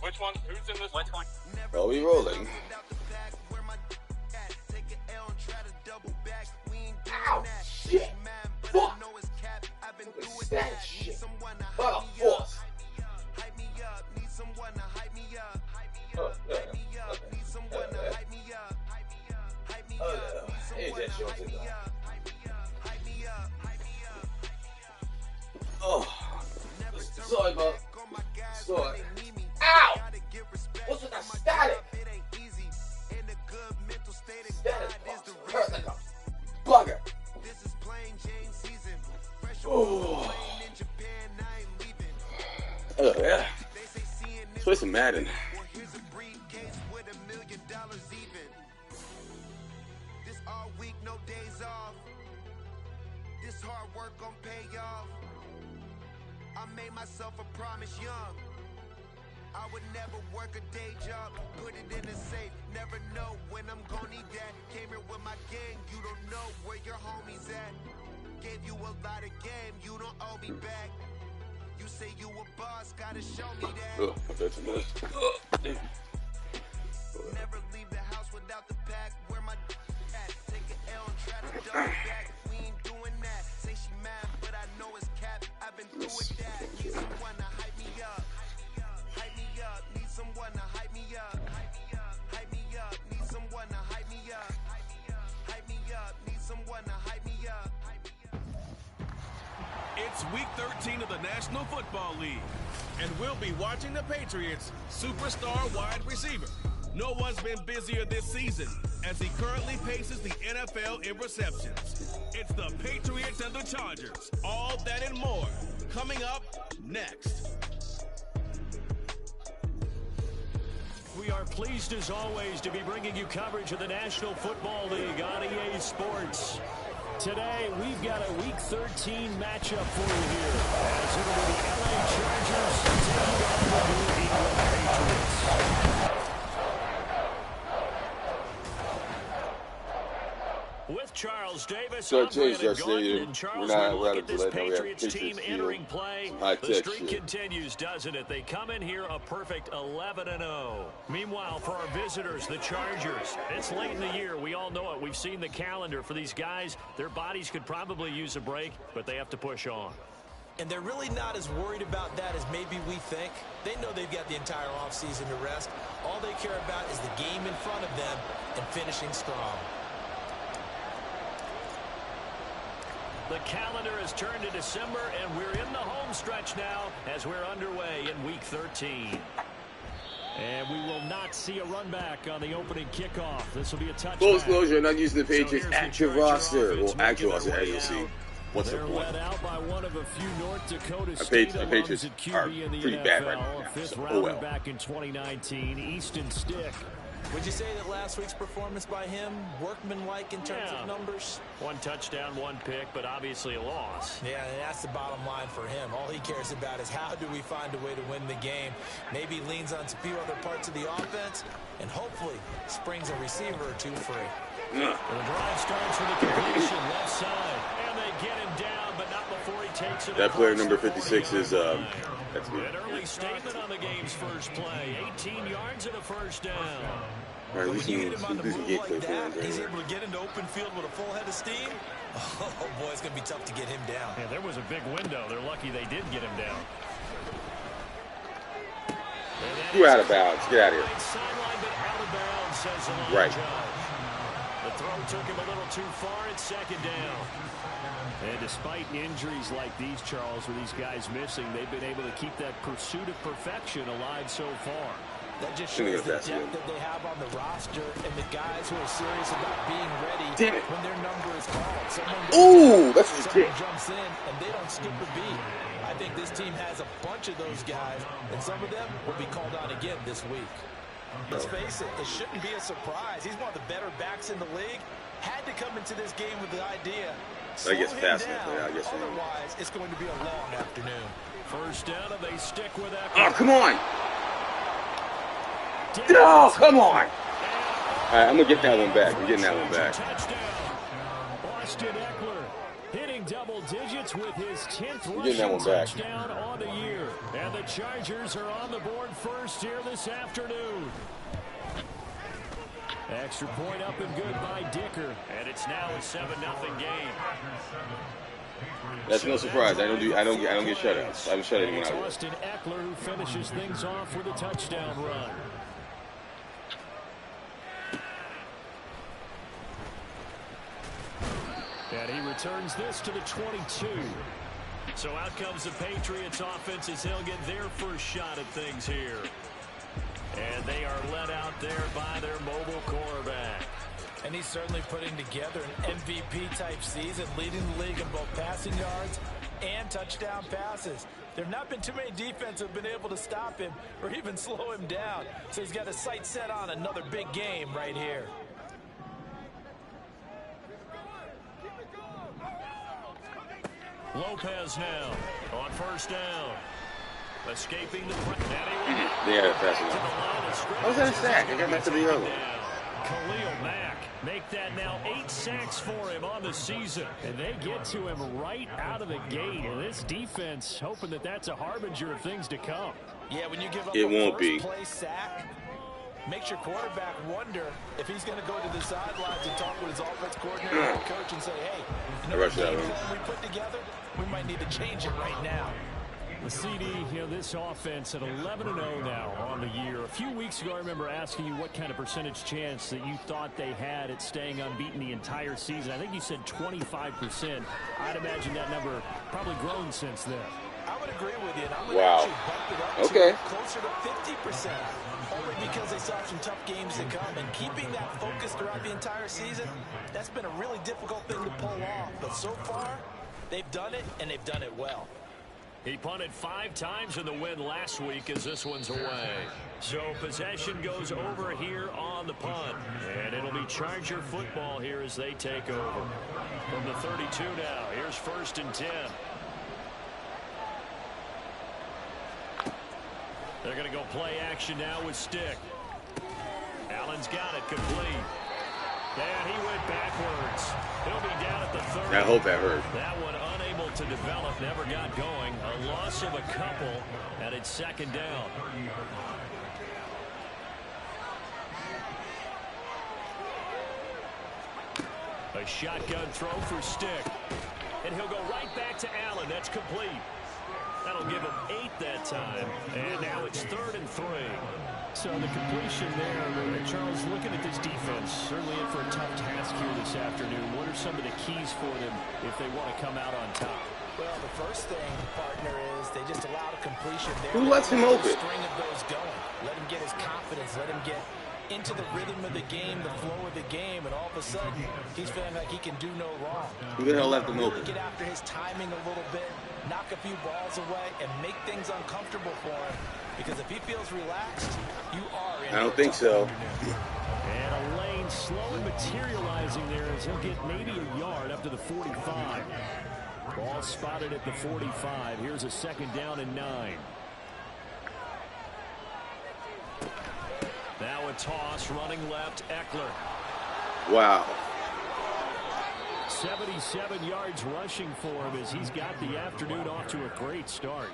Which one? Who's in this? Which one? Are we rolling? Ow, shit! Fuck! That shit! Oh, force! Oh, no. Hey, that shit was in there. Oh, sorry, bud. Sorry. Ow! What's with that static? Static hurt like a bugger. Oh. Oh, yeah. Let's play some Madden. This hard work gon' pay off. I made myself a promise young. I would never work a day job, put it in a safe, never know when I'm gonna need that. Came here with my gang, you don't know where your homies at. Gave you a lot of game, you don't owe me back. You say you a boss, gotta show me that. Never leave the house without the pack, where my at. Take an L and try to double back. We ain't doing that. Say she mad, but I know it's cap. I've been through with that. Need someone to hype me up. Hype me up. Need someone to hype me up. Hype me up. Need someone to hype me up. Hype me up. Need someone to hype me up. It's week 13 of the National Football League, and we'll be watching the Patriots' superstar wide receiver. No one's been busier this season as he currently paces the NFL in receptions. It's the Patriots and the Chargers. All that and more coming up next. We are pleased as always to be bringing you coverage of the National Football League on EA Sports. Today, we've got a Week 13 matchup for you here, as it'll be the LA Chargers taking on the New England Patriots. With Charles Davis, So I'm Brandon Gordon, and Charles, we're look at this Patriots team entering play. The streak continues, doesn't it? They come in here a perfect 11-0. Meanwhile, for our visitors, the Chargers, it's late in the year. We all know it. We've seen the calendar for these guys. Their bodies could probably use a break, but they have to push on. And they're really not as worried about that as maybe we think. They know they've got the entire offseason to rest. All they care about is the game in front of them and finishing strong. The calendar has turned to December, and we're in the home stretch now as we're underway in Week 13. And we will not see a run back on the opening kickoff. This will be a touchback. Full disclosure, not using the Patriots active roster. Well, actual roster, as you'll see. What's the point? Out by one of a few North Dakota Our Patriots are pretty bad right now. Fifth So, round well. back in 2019, Easton Stick. Would you say that last week's performance by him, workmanlike in terms of numbers? One touchdown, one pick, but obviously a loss. Yeah, and that's the bottom line for him. All he cares about is how do we find a way to win the game. Maybe leans on a few other parts of the offense, and hopefully springs a receiver or two free. The drive starts with a completion left side, and they get him down, but not before he takes it. That player number 56 is that's me. An early statement on the game's first play. 18 yards and a first down. All right, When you hit him on the move game like play that, for he's able to get into open field with a full head of steam. Oh, boy, it's going to be tough to get him down. Yeah, there was a big window. They're lucky they did get him down. You're out of bounds. Get out of here. Sideline, but out of bounds, says the line Right. judge. The throw took him a little too far. It's second down. And despite injuries like these, Charles, with these guys missing, they've been able to keep that pursuit of perfection alive so far. That just shows the depth that they have on the roster and the guys who are serious about being ready when their number is called. Someone jumps in and they don't skip a beat. I think this team has a bunch of those guys, and some of them will be called on again this week. Let's face it, it shouldn't be a surprise. He's one of the better backs in the league. Had to come into this game with the idea. I guess fast enough. I guess. Otherwise, it's going to be a long afternoon. First down, and they stick with that. Oh, come on. No, come on. All right, I'm going to get that one back. I'm getting that one back. Austin Eckler hitting hitting double digits with his 10th rushing touchdown on the year. And the Chargers are on the board first here this afternoon. Extra point up and good by Dicker. And it's now a 7-0 game. That's no surprise. I don't get shutouts. I haven't shut anyone out. Austin Eckler who finishes things off with a touchdown run. And he returns this to the 22. So out comes the Patriots offense as they'll get their first shot at things here. And they are led out there by their mobile quarterback. And he's certainly putting together an MVP-type season, leading the league in both passing yards and touchdown passes. There have not been too many defenses have been able to stop him or even slow him down. So he's got his sights set on another big game right here. Lopez now on first down. Escaping the they had a pass it. How was that a sack? I got back to the other one. Khalil Mack make that now 8 sacks for him on the season. And they get to him right out of the gate. And this defense hoping that that's a harbinger of things to come. Yeah, when you give up it a won't be. Play sack, makes your quarterback wonder if he's going to go to the sidelines and talk with his offense coordinator and coach and say, hey, you know, the game plan we put together, we might need to change it right now. The CD, you know, this offense at 11-0 now on the year. A few weeks ago, I remember asking you what kind of percentage chance that you thought they had at staying unbeaten the entire season. I think you said 25%. I'd imagine that number probably grown since then. I would agree with you. And I would actually bump it up to closer to 50%. Only because they saw some tough games to come. And keeping that focus throughout the entire season, that's been a really difficult thing to pull off. But so far, they've done it, and they've done it well. He punted 5 times in the win last week as this one's away. So possession goes over here on the punt. And it'll be Charger football here as they take over. From the 32 now, here's 1st and 10. They're going to go play action now with Stick. Allen's got it complete. And he went backwards. He'll be down at the 30. I hope that hurt. That one unable to develop, never got going. A loss of a couple, and it's 2nd down. A shotgun throw for Stick. And he'll go right back to Allen. That's complete. That'll give him 8 that time. And now it's 3rd and 3. So the completion there, Charles, looking at this defense, certainly in for a tough task here this afternoon. What are some of the keys for them if they want to come out on top? Well, the first thing, partner, is they just allow the completion there. Who lets him open? String of those going. Let him get his confidence. Let him get into the rhythm of the game, the flow of the game, and all of a sudden, he's feeling like he can do no wrong. Who the hell left him open? Get after his timing a little bit, knock a few balls away, and make things uncomfortable for him. Because if he feels relaxed, you are in. I don't think so. And a lane slowly materializing there as he'll get maybe a yard up to the 45. Ball spotted at the 45. Here's a 2nd down and 9. Now a toss running left, Eckler. Wow. 77 yards rushing for him as he's got the afternoon off to a great start.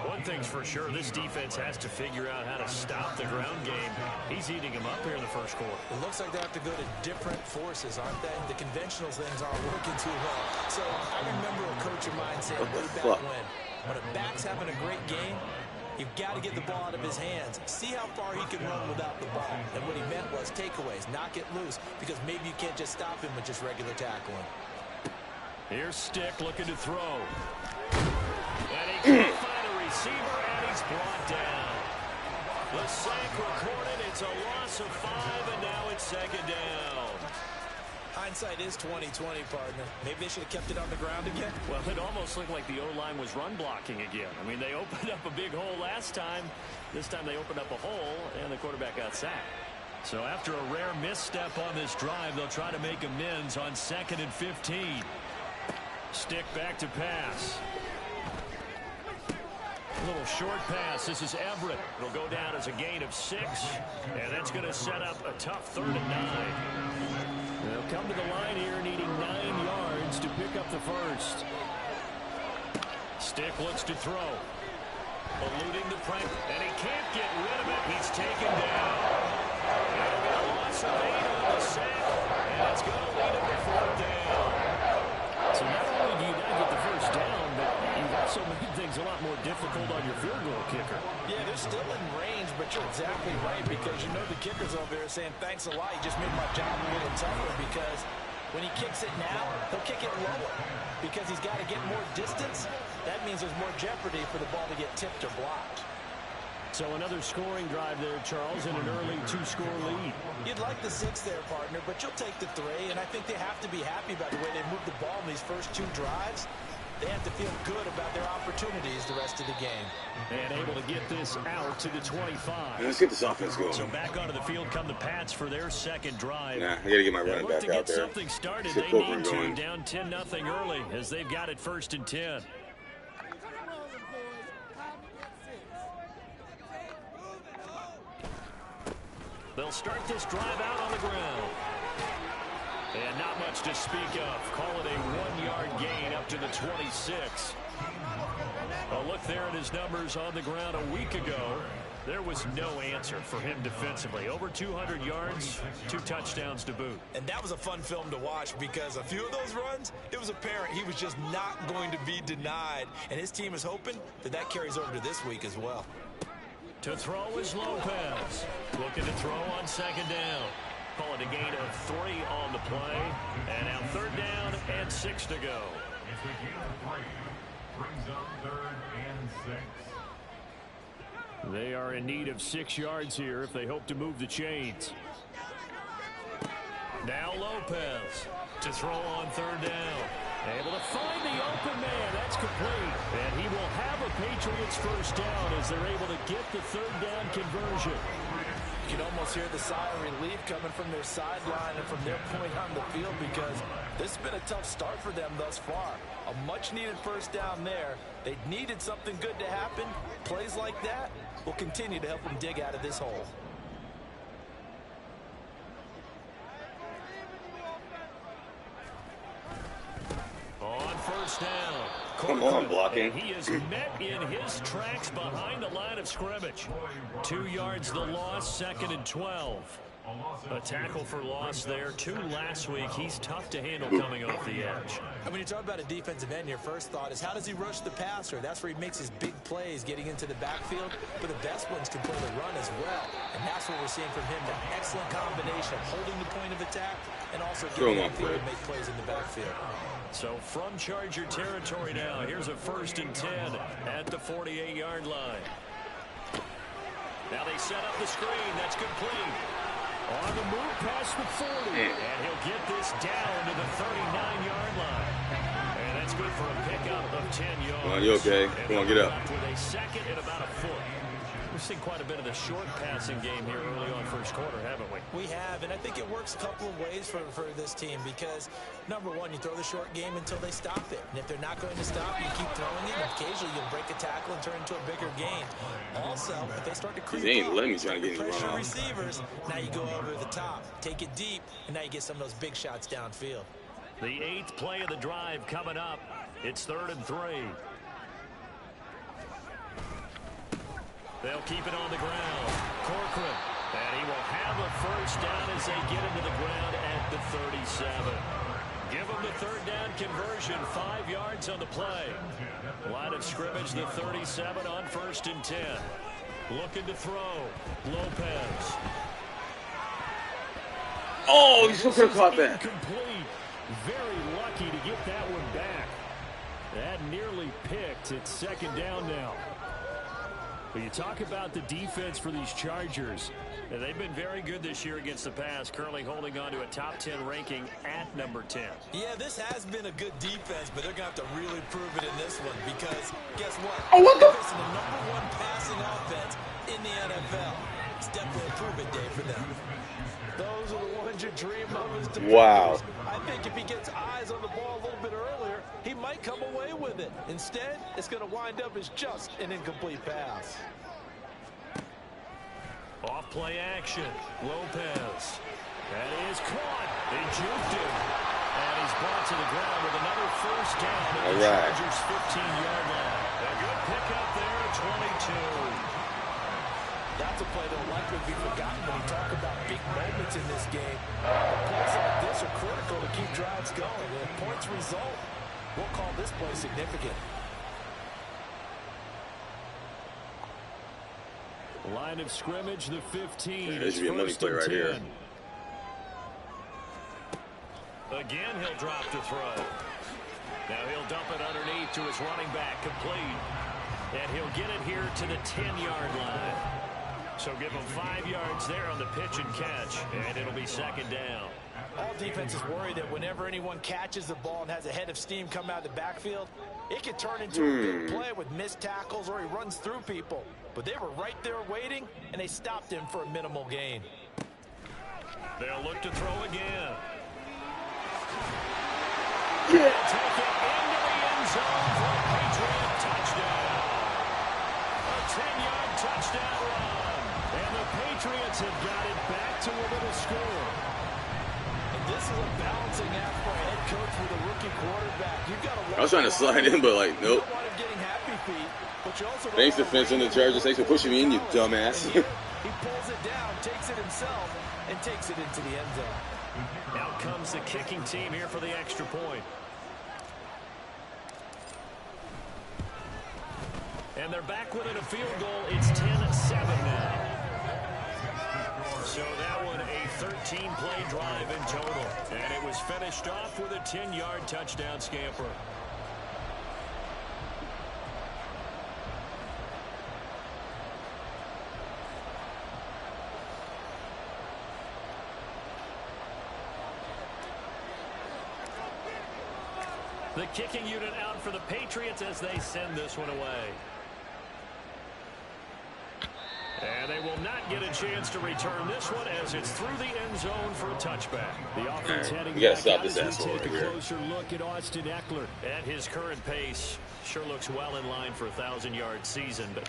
One thing's for sure, this defense has to figure out how to stop the ground game. He's eating them up here in the 1st quarter. It looks like they have to go to different forces, aren't they? The conventional things aren't working too well. So I remember a coach of mine saying way back when a back's having a great game, you've got to get the ball out of his hands. See how far he can run without the ball. And what he meant was takeaways, knock it loose, because maybe you can't just stop him with just regular tackling. Here's Stick looking to throw. And he can't find a receiver, and he's brought down. The sack recorded. It's a loss of 5, and now it's 2nd down. Hindsight is 20/20, partner. Maybe they should have kept it on the ground again. Well, it almost looked like the O-line was run blocking again. I mean, they opened up a big hole last time. This time they opened up a hole, and the quarterback got sacked. So after a rare misstep on this drive, they'll try to make amends on 2nd and 15. Stick back to pass. A little short pass. This is Everett. It'll go down as a gain of 6. And that's going to set up a tough 3rd and 9. They'll come to the line here needing 9 yards. yards to pick up the first. Stick looks to throw. Eluding the pressure, and he can't get rid of it. He's taken down. It'll be a loss of 8 on the sack, and it's going to lead him to 4th down. So not only do you not get the first down, but you've also made things a lot more difficult on your field goal kicker. Yeah, they're still in range, but you're exactly right, because you know the kicker's over there saying, thanks a lot, you just made my job a little tougher, because when he kicks it now, he'll kick it lower, because he's got to get more distance. That means there's more jeopardy for the ball to get tipped or blocked. So another scoring drive there, Charles, and an early 2-score lead. You'd like the 6 there, partner, but you'll take the 3, and I think they have to be happy about the way they moved the ball in these first 2 drives. They have to feel good about their opportunities the rest of the game. And able to get this out to the 25. Let's get this offense going. So back onto the field come the Pats for their second drive. Nah, I got to get my running back out there. Something started. They need to down 10-0 early as they've got it 1st and 10. They'll start this drive out on the ground. And not much to speak of. Call it a 1-yard gain up to the 26. A look there at his numbers on the ground a week ago. There was no answer for him defensively. Over 200 yards, 2 touchdowns to boot. And that was a fun film to watch because a few of those runs, it was apparent he was just not going to be denied. And his team is hoping that that carries over to this week as well. To throw is Lopez. Looking to throw on 2nd down. Call it a gain of 3 on the play. And now 3rd down and 6 to go. It's a gain of 3. Brings up 3rd and 6. They are in need of 6 yards here if they hope to move the chains. Now Lopez to throw on 3rd down. Able to find the open man. That's complete. And he will have a Patriots first down as they're able to get the 3rd down conversion. You can almost hear the sigh of relief coming from their sideline and from their point on the field because this has been a tough start for them thus far. A much-needed first down there. They needed something good to happen. Plays like that will continue to help them dig out of this hole. On 1st down. Come on, blocking. He is met in his tracks behind the line of scrimmage. 2 yards the loss, 2nd and 12. A tackle for loss there. 2 last week. He's tough to handle coming off the edge. And when you talk about a defensive end, your first thought is how does he rush the passer? That's where he makes his big plays getting into the backfield. But the best ones can play the run as well. And that's what we're seeing from him. An excellent combination of holding the point of attack and also getting in the field to make plays in the backfield. So from Charger territory now, here's a 1st and 10 at the 48-yard line. Now they set up the screen. That's complete. On the move past the 40. And he'll get this down to the 39-yard line. And that's good for a pickup of 10 yards. Come on, you okay? Come on, get up. With a 2nd and about a foot. We've seen quite a bit of the short passing game here early on 1st quarter, haven't we? We have, and I think it works a couple of ways for this team because, number one, you throw the short game until they stop it. And if they're not going to stop it, you keep throwing it, and occasionally you'll break a tackle and turn into a bigger gain. Also, if they start to creep pressure receivers, now you go over the top, take it deep, and now you get some of those big shots downfield. The 8th play of the drive coming up. It's 3rd and 3. They'll keep it on the ground. Corcoran. And he will have a first down as they get into the ground at the 37. Give them the 3rd down conversion. 5 yards on the play. Line of scrimmage, the 37 on 1st and 10. Looking to throw. Lopez. Oh, you still could have caught that. Incomplete. Very lucky to get that one back. That nearly picked. It's 2nd down now. But you talk about the defense for these Chargers. They've been very good this year against the pass, currently holding on to a top 10 ranking at number 10. Yeah, this has been a good defense, but they're going to have to really prove it in this one because guess what? Oh, what the? This is the #1 passing offense in the NFL. It's definitely a prove-it day for them. Those are the ones you dream of as defenders. Wow. I think if he gets eyes on the ball a little bit earlier, he might come away with it. Instead, it's going to wind up as just an incomplete pass. Off play action. Lopez. That is caught. They juked him. And he's brought to the ground with another first down at the Chargers' 15-yard line. A good pickup there at 22. That's a play that will likely be forgotten when you talk about big moments in this game. But plays like this are critical to keep drives going. And if points result, we'll call this play significant. Line of scrimmage, the 15. Yeah, this should be a money play right here. Again, he'll drop to throw. Now he'll dump it underneath to his running back, complete. And he'll get it here to the 10-yard line. So give him 5 yards there on the pitch and catch, and it'll be second down. All defenses worry that whenever anyone catches the ball and has a head of steam come out of the backfield, it can turn into a big play with missed tackles or he runs through people. But they were right there waiting, and they stopped him for a minimal gain. They'll look to throw again. Yeah. Take it into the end zone for a Patriot touchdown. A 10-yard touchdown run. And the Patriots have got it back to a little score. And this is a balancing act for a head coach with a rookie quarterback. You've got to I was trying to slide in, but like, nope. You don't want him getting happy feet, but you also Thanks, defense on the Chargers. Thanks for pushing me in, you dumbass. He pulls it down, takes it himself, and takes it into the end zone. Out comes the kicking team here for the extra point. And they're back within a field goal. It's 10-7 now. So that one a 13-play drive in total. And it was finished off with a 10-yard touchdown scamper. The kicking unit out for the Patriots as they send this one away. And they will not get a chance to return this one as it's through the end zone for a touchback. The offense heading back out as we take a closer look at Austin Eckler. At his current pace, sure looks well in line for a 1,000-yard season, but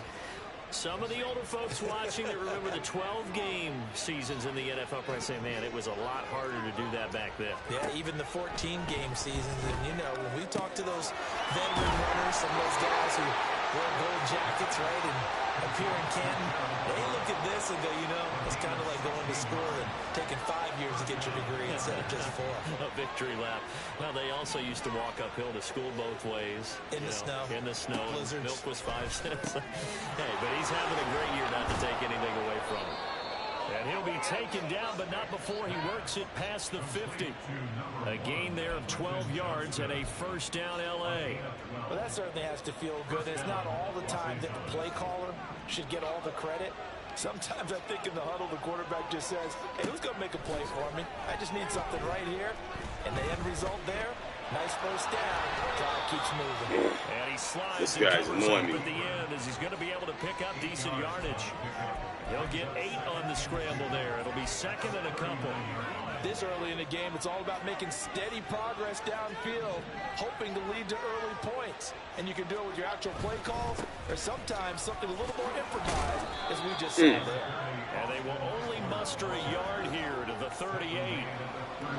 some of the older folks watching that remember the 12-game seasons in the NFL probably say, man, it was a lot harder to do that back then. Yeah, even the 14-game seasons. And, you know, when we talk to those veteran runners, some of those guys who wear gold jackets, right, and appear in Canton, they look at this and go, you know, it's kind of like going to school and taking 5 years to get your degree instead of just 4. A victory lap. Well, they also used to walk uphill to school both ways. In the snow. In the snow. Blizzards. Milk was 5 cents. Hey, but he's having a great year not to take anything away from him. And he'll be taken down, but not before he works it past the 50. A gain there of 12 yards and a first down L.A. Well, that certainly has to feel good. It's not all the time that the play caller should get all the credit. Sometimes I think in the huddle, the quarterback just says, hey, who's going to make a play for me? I just need something right here. And the end result there, nice first down. Clock keeps moving. And he slides. This guy's annoying me. At the end as he's going to be able to pick up decent yardage. He'll get 8 on the scramble there. It'll be second and a couple. This early in the game, it's all about making steady progress downfield, hoping to lead to early points. And you can do it with your actual play calls, or sometimes something a little more improvised, as we just saw there. And they will only muster a yard here to the 38.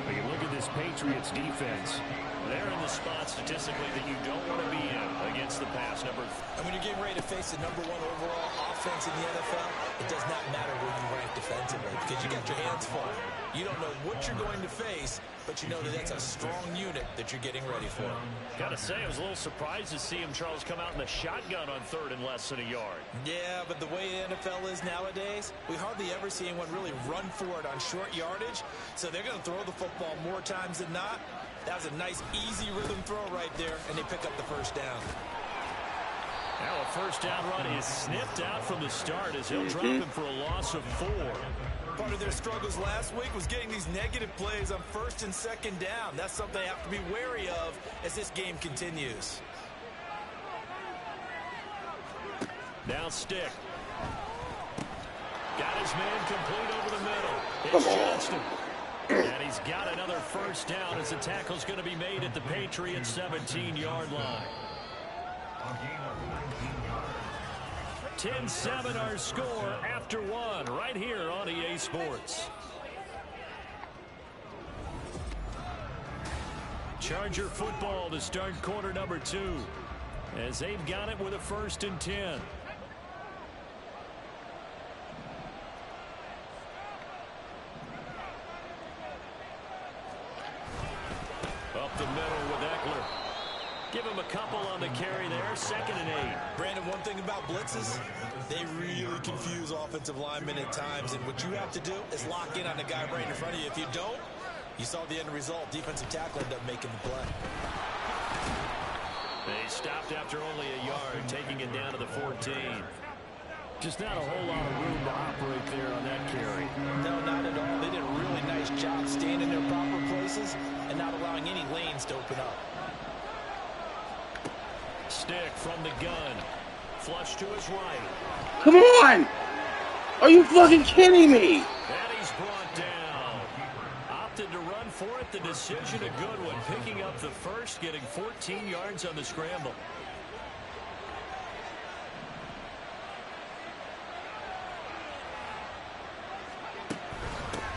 When you look at this Patriots defense, they're in the spot statistically that you don't want to be in against the pass number. And when you're getting ready to face the #1 overall offense in the NFL, it does not matter where you rank defensively because you got your hands full. You don't know what you're going to face, but you know that that's a strong unit that you're getting ready for. Gotta say, I was a little surprised to see him, Charles, come out in the shotgun on 3rd and less than a yard. Yeah, but the way the NFL is nowadays, we hardly ever see anyone really run for it on short yardage. So they're going to throw the football more times than not. That was a nice, easy rhythm throw right there, and they pick up the first down. Now a first down run is snipped out from the start as he'll drop him for a loss of 4. Part of their struggles last week was getting these negative plays on 1st and 2nd down. That's something they have to be wary of as this game continues. Now Stick. Got his man complete over the middle. Come It's on. Johnston. And he's got another first down as the tackle's going to be made at the Patriots' 17-yard line. 10-7 our score after 1 right here on EA Sports. Charger football to start quarter number 2, as they've got it with a 1st and 10. Up the middle with Eckler. Give him a couple on the carry there. 2nd and 8. Brandon, one thing about blitzes, they really confuse offensive linemen at times. And what you have to do is lock in on the guy right in front of you. If you don't, you saw the end result. Defensive tackle ended up making the play. They stopped after only a yard, taking it down to the 14. Just not a whole lot of room to operate there on that carry. No, not at all. They did a really nice job staying in their proper places and not allowing any lanes to open up. Stick from the gun. Flush to his right. Come on! Are you fucking kidding me? And he's brought down. Opted to run for it. The decision a good one. Picking up the first, getting 14 yards on the scramble.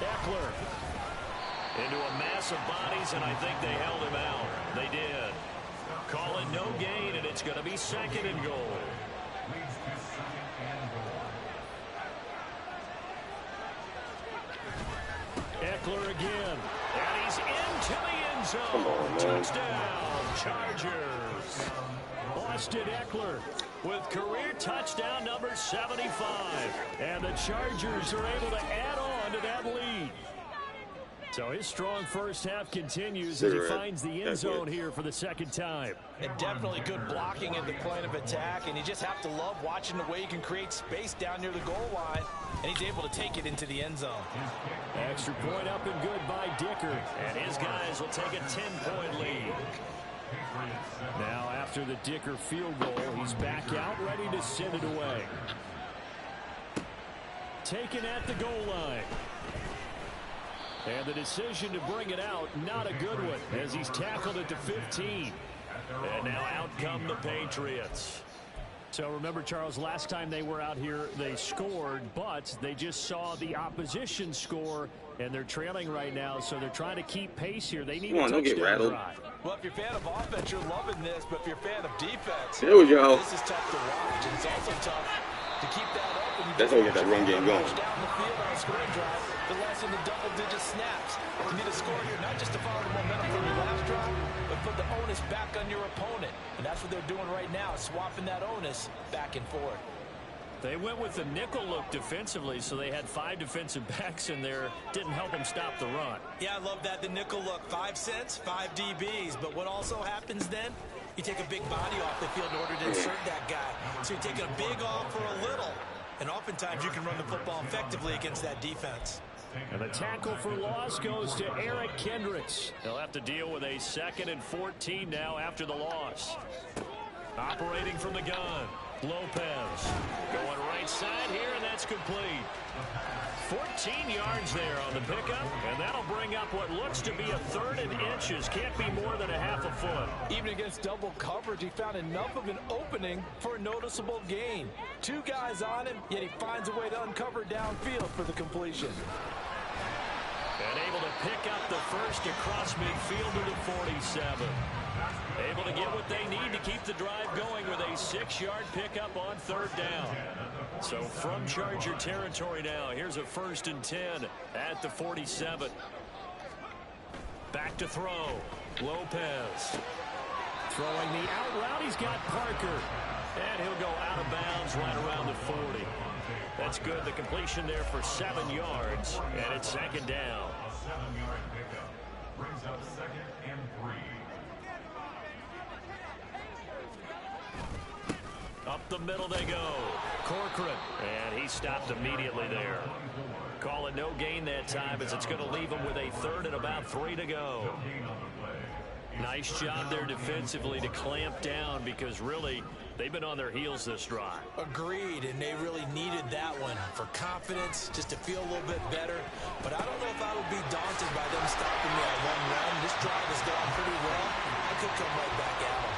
Eckler into a mass of bodies, and I think they held him out. They did. Call it no gain, and it's going to be 2nd and goal. Eckler again, and he's into the end zone. Touchdown, Chargers. Austin Eckler with career touchdown number 75. And the Chargers are able to add on to that lead. So his strong first half continues as he finds the end zone here for the 2nd time. And definitely good blocking at the point of attack, and you just have to love watching the way he can create space down near the goal line, and he's able to take it into the end zone. Extra point up and good by Dicker, and his guys will take a 10-point lead. Now after the Dicker field goal, he's back out ready to send it away. Taken at the goal line. And the decision to bring it out, not a good one, as he's tackled at the 15. And now out come the Patriots. So remember, Charles, last time they were out here, they scored, but they just saw the opposition score, and they're trailing right now, so they're trying to keep pace here. They need a touchdown drive. Well, if you're a fan of offense, you're loving this, but if you're a fan of defense, there we go. This is tough to watch, and it's also tough to keep that up. That's how we get that run game going. Down the field on a scoring drive, the less in the double-digit snaps. You need a score here, not just to follow the momentum from your last drive, but put the onus back on your opponent. And that's what they're doing right now, swapping that onus back and forth. They went with the nickel look defensively, so they had 5 defensive backs in there. Didn't help them stop the run. Yeah, I love that, the nickel look. 5 cents, 5 DBs. But what also happens then, you take a big body off the field in order to insert that guy. So you're taking a big off for a little. And oftentimes you can run the football effectively against that defense. And the tackle for loss goes to Eric Kendricks. They'll have to deal with a 2nd and 14 now after the loss. Operating from the gun, Lopez. Going right side here, and that's complete. 14 yards there on the pickup, and that'll bring up what looks to be a 3rd and inches. Can't be more than a half a foot. Even against double coverage, he found enough of an opening for a noticeable gain. 2 guys on him, yet he finds a way to uncover downfield for the completion. And able to pick up the first across midfield to the 47. Able to get what they need to keep the drive going with a 6-yard pickup on 3rd down. So from Charger territory now, here's a 1st and 10 at the 47. Back to throw. Lopez. Throwing the out route. He's got Parker. And he'll go out of bounds right around the 40. That's good. The completion there for 7 yards. And it's 2nd down. A 7-yard pickup brings up 2nd and 3. Up the middle they go. Corcoran. And he stopped immediately there. Call it no gain that time, as it's going to leave him with a 3rd and about 3 to go. Nice job there defensively to clamp down, because really they've been on their heels this drive. Agreed, and they really needed that one for confidence, just to feel a little bit better. But I don't know if I would be daunted by them stopping me on one run. This drive has gone pretty well. I could come right back at them.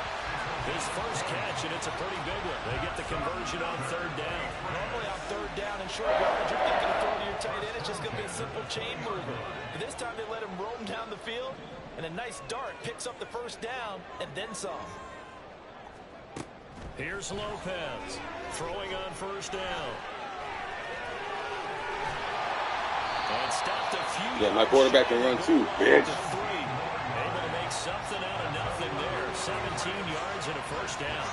His first catch, and it's a pretty big one. They get the conversion on 3rd down. Normally on 3rd down and short yardage, you're thinking of throwing to your tight end. It's just going to be a simple chain mover. But this time they let him roam down the field, And a nice dart picks up the first down and then some. Here's Lopez throwing on first down. And stopped a few. Yeah, my quarterback can run too, bitch. Able to make something out of nothing there. 17 yards and a first down.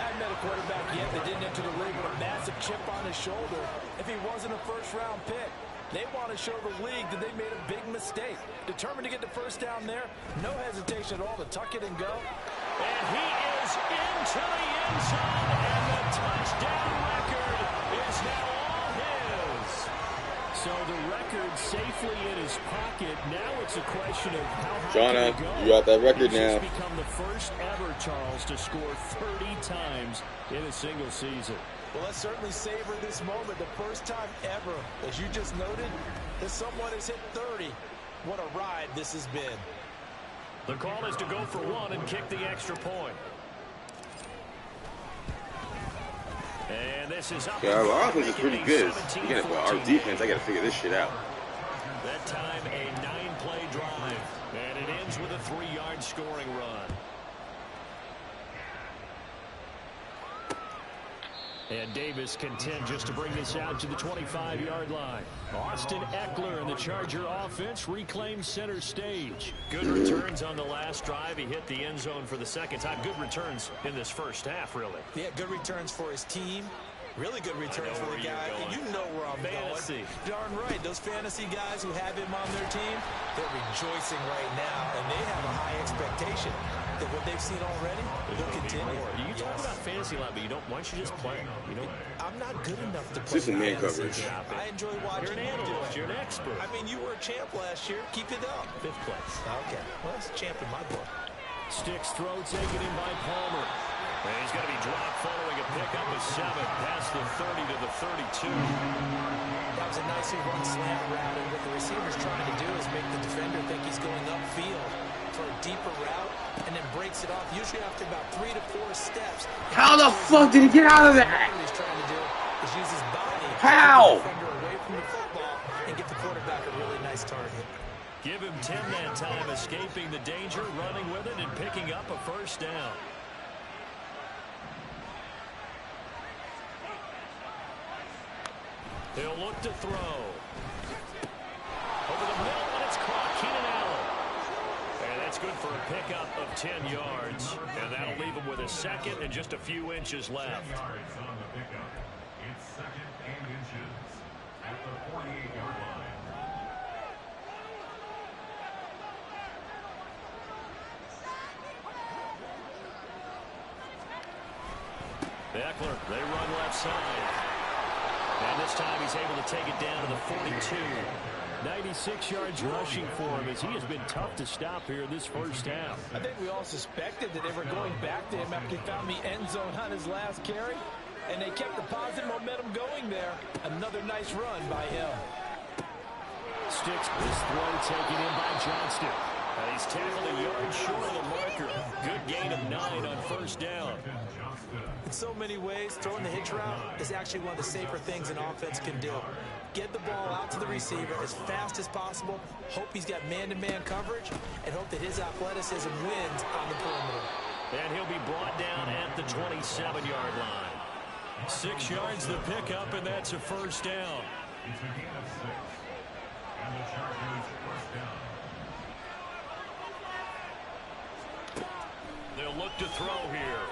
I haven't met a quarterback yet that didn't enter the league with a massive chip on his shoulder if he wasn't a first-round pick. They want to show the league that they made a big mistake. Determined to get the first down there. No hesitation at all to tuck it and go. And he is into the end zone, and the touchdown record is now all his. So the record safely in his pocket. Now it's a question of how high Jonna, can he go. you got that record now. He's become the first ever, Charles, to score 30 times in a single season. Well, let's certainly savor this moment. The first time ever, as you just noted, that someone has hit 30. What a ride this has been. The call is to go for one and kick the extra point. And this is up. Yeah, our offense is pretty good. Again, but our defense, I got to figure this shit out. That time, a 9-play drive. And it ends with a 3-yard scoring run. And Davis content just to bring this out to the 25-yard line. Austin Eckler and the Charger offense reclaims center stage. Good returns on the last drive. He hit the end zone for the second time. Good returns in this first half, really. Yeah, good returns for his team. Really good returns for the guy. And you know where I'm Fantasy. going. Darn right. Those fantasy guys who have him on their team, they're rejoicing right now. And they have a high expectation that what they've seen already will continue. You talk about fantasy a lot, but you don't. Why don't you just play? You know, I'm not good enough to play. This is man fantasy. coverage. I enjoy watching You're an you do analyst. it. You're an expert. I mean, you were a champ last year. Keep it up. 5th place. Okay. Well, that's a champ in my book. Sticks throw taken in by Palmer. And he's going to be dropped following a pickup of 7 past the 30 to the 32. That was a nicely run slant route, and what the receiver's trying to do is make the defender think he's going upfield for a deeper route, and then breaks it off, usually after about 3 to 4 steps. How the fuck did he get out of that? What he's trying to do is use his body How? to get the defender away from the football and get the quarterback a really nice target. Give him 10 that time, escaping the danger, running with it, and picking up a first down. He'll look to throw. Over the middle, and it's caught. Keenan Allen. And that's good for a pickup of 10 yards. And that'll leave him with a second and just a few inches left. Yards on the pickup. It's 2nd and inches at the 48-yard line. Eckler, they run left side. And this time he's able to take it down to the 42. 96 yards rushing for him as he has been tough to stop here in this first half. I think we all suspected that they were going back to him after he found the end zone on his last carry, and they kept the positive momentum going there. Another nice run by him. Sticks this throw taken in by Johnston. And he's tackled a yard short of the marker. Good gain of 9 on first down. In so many ways, throwing the hitch route is actually one of the safer things an offense can do. Get the ball out to the receiver as fast as possible, hope he's got man-to-man coverage, and hope that his athleticism wins on the perimeter. And he'll be brought down at the 27-yard line. 6 yards the pickup, and that's a first down. It's a gain of 6. And the Chargers first down. They'll look to throw here.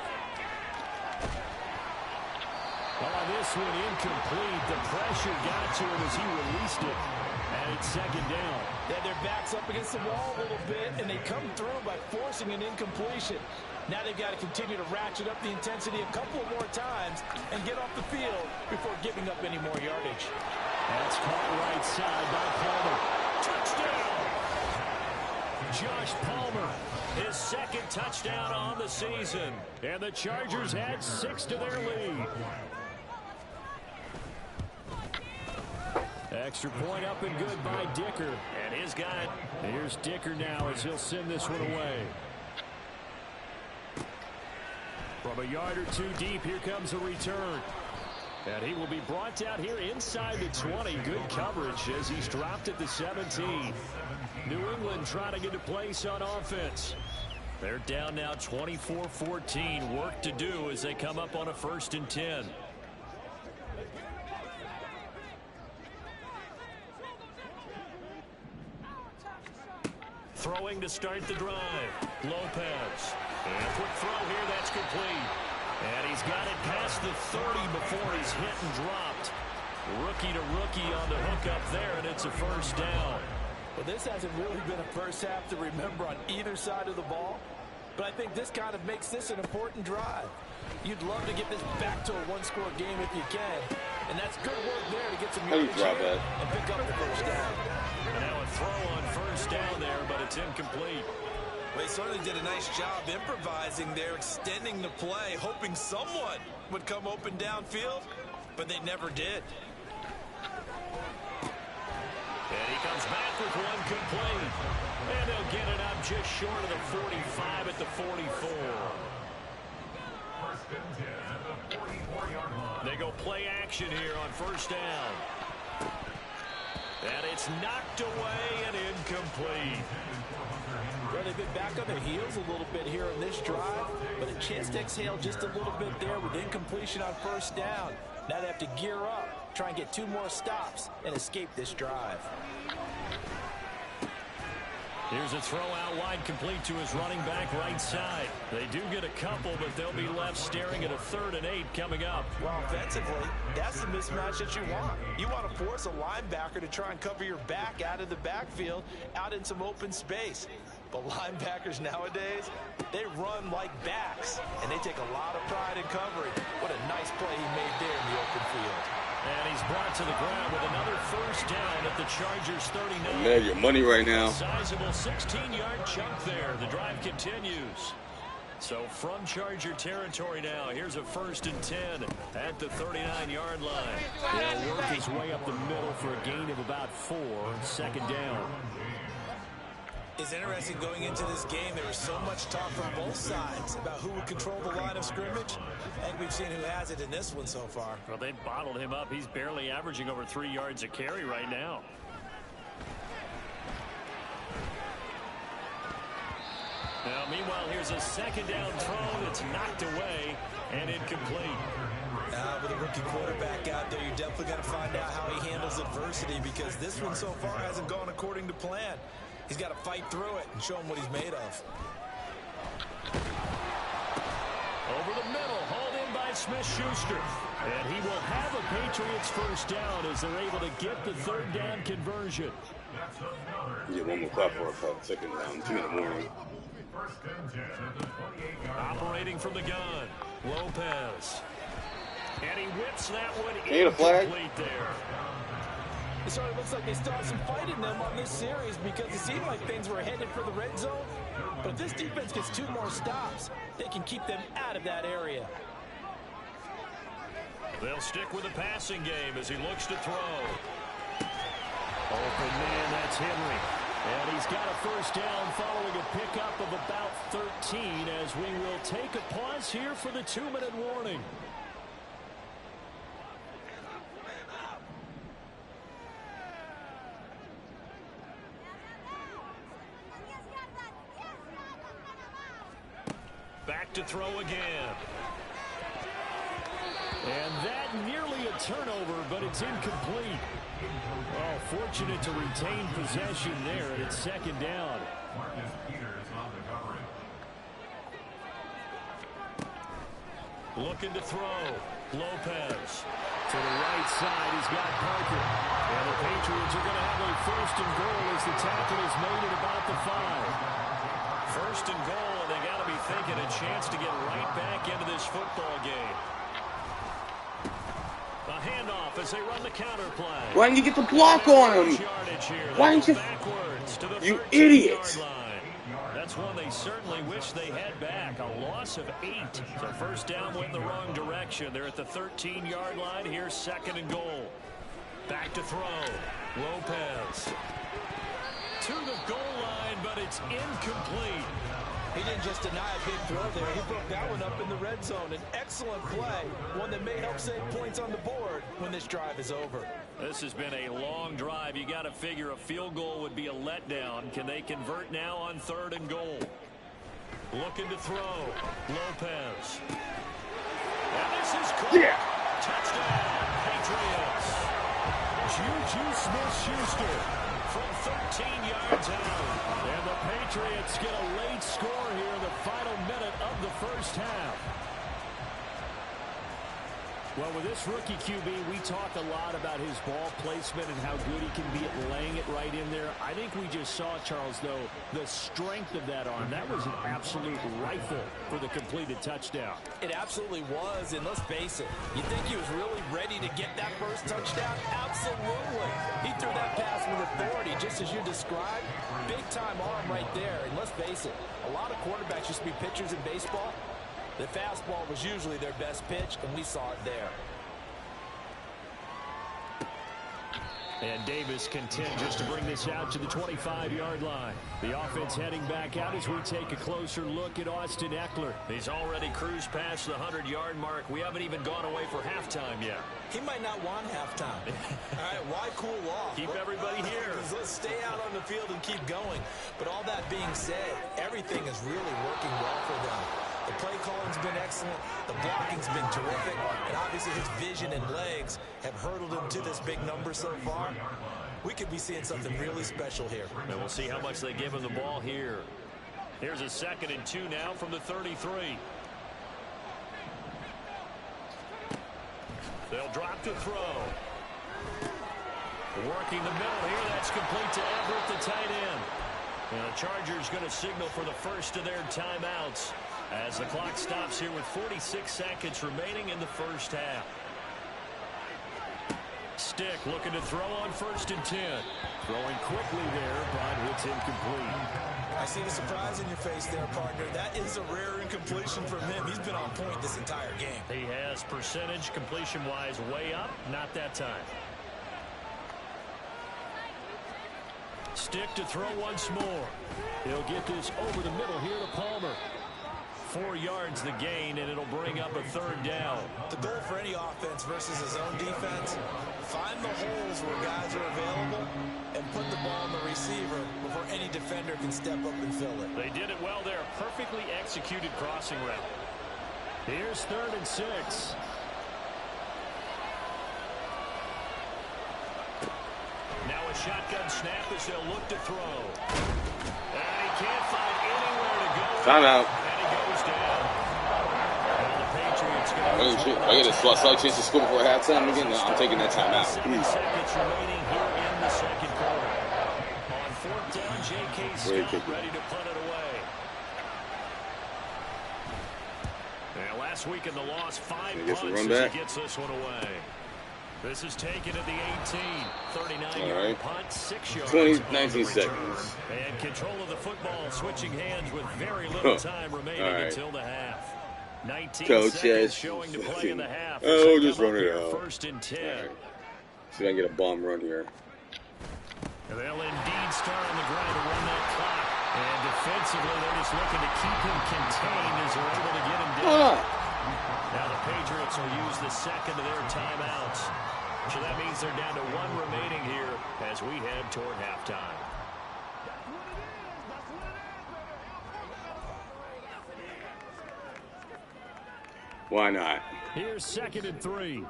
On this one, incomplete. The pressure got to him as he released it. And it's 2nd down. Yeah, their back's up against the wall a little bit, and they come through by forcing an incompletion. Now they've got to continue to ratchet up the intensity a couple more times and get off the field before giving up any more yardage. That's caught right side by Palmer. Touchdown! Josh Palmer, his 2nd touchdown on the season. And the Chargers add 6 to their lead. Extra point up and good by Dicker. And his guy. Here's Dicker now as he'll send this one away. From a yard or 2 deep, here comes a return. And he will be brought down here inside the 20. Good coverage as he's dropped at the 17. New England trying to get a place on offense. They're down now 24-14. Work to do as they come up on a 1st and 10. Throwing to start the drive. Lopez. And a quick throw here. That's complete. And he's got it past the 30 before he's hit and dropped. Rookie to rookie on the hook up there, and it's a 1st down. Well, this hasn't really been a first half to remember on either side of the ball, but I think this kind of makes this an important drive. You'd love to get this back to a one-score game if you can, and that's good work there to get some yards and pick up the 1st down. And now a throw on 1st down there, but it's incomplete. Well, he certainly did a nice job improvising there, extending the play, hoping someone would come open downfield, but they never did. And he comes back with one complete. And they'll get it up just short of the 45 at the 44. They go play action here on 1st down. And it's knocked away and incomplete. Well, they've been back on their heels a little bit here in this drive, but a chance to exhale just a little bit there with incompletion on 1st down. Now they have to gear up, try and get 2 more stops, and escape this drive. Here's a throw out wide, complete to his running back right side. They do get a couple, but they'll be left staring at a 3rd and 8 coming up. Well, offensively, that's the mismatch that you want. You want to force a linebacker to try and cover your back out of the backfield, out in some open space. But linebackers nowadays, they run like backs, and they take a lot of pride in covering. What a nice play he made there in the open field. And he's brought to the ground with another 1st down at the Chargers 39. Man, your money right now. Sizable 16-yard chunk there. The drive continues. So from Charger territory now, here's a 1st and 10 at the 39-yard line. He'll work his way up the middle for a gain of about 4. 2nd down. It's interesting going into this game. There was so much talk from both sides about who would control the line of scrimmage. I think we've seen who has it in this one so far. Well, they've bottled him up. He's barely averaging over 3 yards a carry right now. Now, meanwhile, here's a 2nd down throw that's knocked away and incomplete. With a rookie quarterback out there, you're definitely going to find out how he handles adversity, because this one so far hasn't gone according to plan. He's got to fight through it and show him what he's made of. Over the middle, hauled in by Smith-Schuster. And he will have a Patriots 1st down as they're able to get the 3rd down conversion. Yeah, 1 more clap for a 2nd down, 2 in the morning. Operating from the gun, Lopez. And he whips that one incomplete there. It sort of looks like they still have some fight in them on this series, because it seemed like things were headed for the red zone. But if this defense gets 2 more stops, they can keep them out of that area. They'll stick with the passing game as he looks to throw. Open man, that's Henry. And he's got a 1st down following a pickup of about 13 as we will take a pause here for the 2-minute warning. Back to throw again. And that nearly a turnover, but it's incomplete. Oh, fortunate to retain possession there, and it's 2nd down. Looking to throw. Lopez. To the right side, he's got Parker. And the Patriots are going to have a 1st and goal as the tackle is made at about the 5. 1st and goal, and they got to be thinking a chance to get right back into this football game. A handoff as they run the counter play. Why didn't you get the block on him? Why didn't you? You idiot. That's one they certainly wish they had back. A loss of 8. So 1st down went the wrong direction. They're at the 13-yard line. Here's 2nd and goal. Back to throw. Lopez. To the goal line, but it's incomplete. He didn't just deny a big throw there. He broke that one up in the red zone. An excellent play, one that may help save points on the board when this drive is over. This has been a long drive. You got to figure a field goal would be a letdown. Can they convert now on 3rd and goal? Looking to throw. Lopez. And this is caught. Yeah. Touchdown, Patriots. Juju Smith-Schuster from 13 yards out. And the Patriots get a late score here in the final minute of the first half. Well, with this rookie QB, we talk a lot about his ball placement and how good he can be at laying it right in there. I think we just saw, Charles, though, the strength of that arm. That was an absolute rifle for the completed touchdown. It absolutely was, and let's face it, you think he was really ready to get that first touchdown? Absolutely. He threw that pass with authority, just as you described. Big-time arm right there, and let's face it, a lot of quarterbacks used to be pitchers in baseball. The fastball was usually their best pitch, and we saw it there. And Davis content just to bring this out to the 25-yard line. The offense heading back out as we take a closer look at Austin Eckler. He's already cruised past the 100-yard mark. We haven't even gone away for halftime yet. He might not want halftime. All right, why cool off? Keep everybody here. Let's stay out on the field and keep going. But all that being said, everything is really working well for them. The play calling's been excellent. The blocking's been terrific. And obviously his vision and legs have hurdled him to this big number so far. We could be seeing something really special here. And we'll see how much they give him the ball here. Here's a 2nd and 2 now from the 33. They'll drop to throw. Working the middle here. That's complete to Everett, the tight end. And the Chargers going to signal for the first of their timeouts as the clock stops here with 46 seconds remaining in the first half. Stick looking to throw on 1st and 10. Throwing quickly there, but it's incomplete. I see the surprise in your face there, partner. That is a rare incompletion from him. He's been on point this entire game. He has percentage completion-wise way up, not that time. Stick to throw once more. He'll get this over the middle here to Palmer. 4 yards the gain, and it'll bring up a 3rd down. The goal for any offense versus his own defense, find the holes where guys are available and put the ball on the receiver before any defender can step up and fill it. They did it well there. Perfectly executed crossing route. Here's 3rd and 6. Now a shotgun snap as they'll look to throw. And he can't find anywhere to go. Timeout. And he goes down. Now the Patriots I get a slight chance to score before halftime again. No, I'm taking that timeout. 7 seconds remaining here in the second quarter. On 4th down, J.K. Scott ready to punt it away. And last week in the loss, 5 punts as he gets this one away. This is taken at the 18. 39-yard punt, 6 yards. 19 seconds. And control of the football switching hands with very little time remaining until the half. 19 seconds showing to play in the half. Oh, just run it out. 1st and 10. Right. See if I can get a bomb run here. They'll indeed start on the ground to run that clock. And defensively, they're just looking to keep him contained as they're able to get him down. Now the Patriots will use the 2nd of their timeouts. So that means they're down to 1 remaining here as we head toward halftime. Why not? Here's 2nd and 3.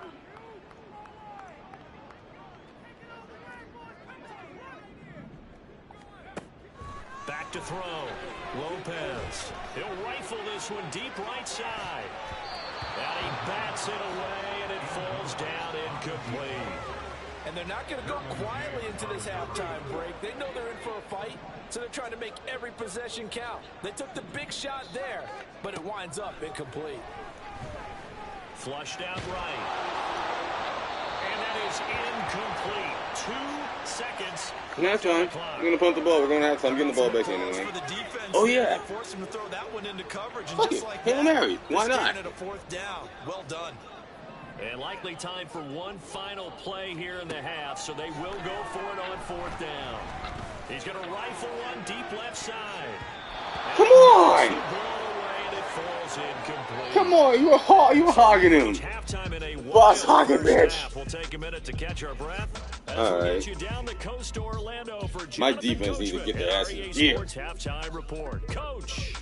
Back to throw. Lopez. He'll rifle this one deep right side. And he bats it away, and it falls down incomplete. And they're not going to go quietly into this halftime break. They know they're in for a fight, so they're trying to make every possession count. They took the big shot there, but it winds up incomplete. Flushed out right. And that is incomplete. 2 seconds. Halftime. We're going to punt the ball. We're going to halftime. I'm getting the ball back in anyway. Oh, yeah. Forced him to throw that one into coverage. And Fuck just it. like Hail Mary. Why not? At a 4th down. Well done. And likely time for one final play here in the half, so they will go for it on 4th down. He's going to rifle one deep left side. Come on! Come on, you were hogging him. Boss hogging, bitch. We'll take a minute to catch our breath. All right. You down the coast to Orlando for my defense needs to get their ass in gear. Halftime report. Coach.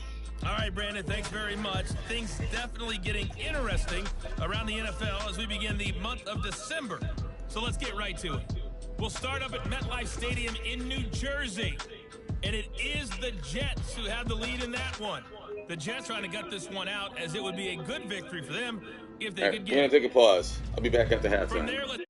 All right, Brandon, thanks very much. Things definitely getting interesting around the NFL as we begin the month of December. So let's get right to it. We'll start up at MetLife Stadium in New Jersey. And it is the Jets who have the lead in that one. The Jets trying to gut this one out as it would be a good victory for them if they could get it. Take a pause. I'll be back at the halftime. From there, let's